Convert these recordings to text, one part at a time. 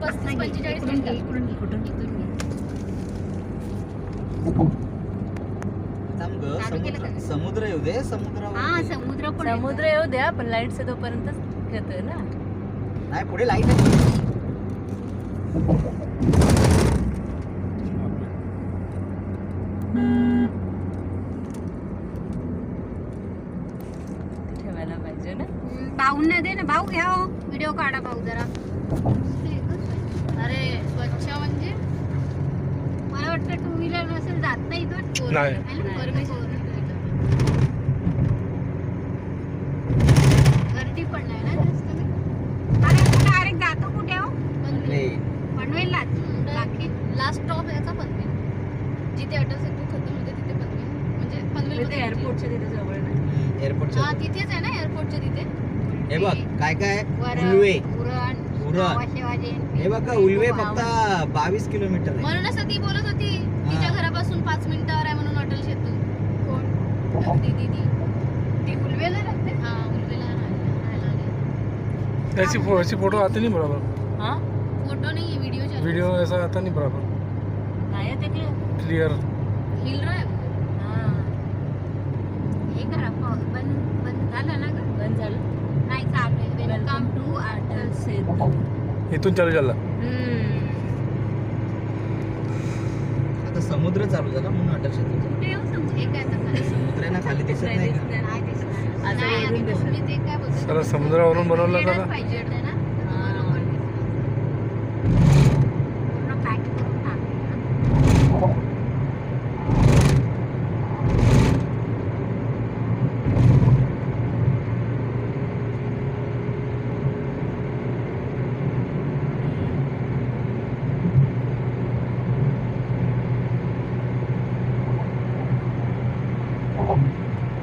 35-45 मिनिटं. समुद्र येऊ दे. समुद्र येऊ द्या पण लाईट से तोपर्यंत घेतोय ना. नाही पुढे लाईट आहे. ठेवायला पाहिजे ना. भाऊंना दे ना. भाऊ घ्या हो. व्हिडिओ काढा भाऊ जरा. अरे स्वच्छ म्हणजे मला वाटतं टू व्हीलर नसेल जात नाही तो. नाही. गर्दी पण नाही ना जास्त. अरे डायरेक्ट जातो कुठे हो? पनवेलला. बाकी लास्ट स्टॉप याचा पनवेल. जिथे अटल सेतू खतम होते तिथे पनवेल. म्हणजे पनवेल एअरपोर्टच्या तिथे जवळ ना. एअरपोर्टच्या हा तिथेच आहे ना एअरपोर्टच्या तिथे. हे बघ काय काय वरण, उल्वे. पुरण, हे बघा उल्वे फक्त 22 किलोमीटर आहे. म्हणूनच ती बोलत होती तिच्या घरापासून 5 मिनिटावर आहे म्हणून अटल सेतू. कोण? दीदी ती उल्वेला राहते. हा उल्वेला राहायला आली. ऐसी फोटो आते नहीं बराबर. हा फोटो नाही व्हिडिओ चालू. वीडियो ऐसा आता नहीं बराबर नाही ते क्लियर. हिल रहा है. हे करा बंद झालं ना ग. बंद झालं. नाही चालू आहे. Welcome to Atal Setu. इथून चालू झाला. आता समुद्र चालू झाला म्हणून अटल सेतू. कुठे येऊ समजा. हे काय आता समुद्र ना खाली दिसत नाही का? नाही दिसणार. आता नाही वरून आधी दिसत. मी ते काय बोलते साला समुद्रावरून बनवलं का गेलंच ना. पाहिजे ना. हा. पूर्ण पॅक करून टाक.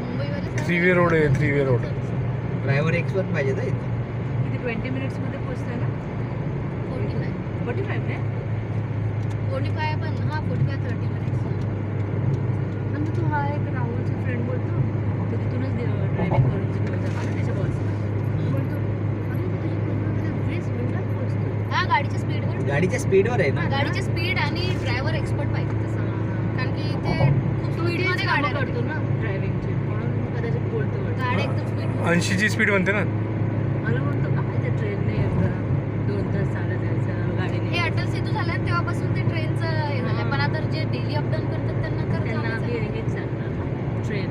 मुंबईवाले थ्री वे रोड आहे. Three way road. Driver expert पाहिजे ना इथे. किती 20 मिनिट्स मध्ये पोहोचतोय ना. 45 ने. 45 पण हा 45-30 मिनिट्स. आणि तू हा एक राहुलचा फ्रेंड बोलतो तो तिथूनच ड्रायव्हिंग करून घेऊन जातो ना त्याच्या बॉस बोलतो अरे तुझी पूर्ण 20 मिनिटात पोहोचतो. हा गाडीच्या स्पीडवर. गाडीच्या स्पीडवर आहे ना. गाडीची स्पीड आणि ड्रायव्हर एक्सपर्ट पाहिजे तसं. कारण की इथे खूप स्पीडमध्ये गाड्या करतो ना ड्रायव्हिंगची म्हणून कदाचित बोलतो. गाड्या एकदम स्पीड. 80ची स्पीड म्हणते ना. मला म्हणतो काय त्या ट्रेनने एवढं 2 तास चालत जायचं गाडीने. हे अटल सेतू झालं तेव्हापासून ते ट्रेनचं हे झालं. पण आता जे डेली अपडाऊन करतात त्यांना त्यांना हेच सांगणार ट्रेन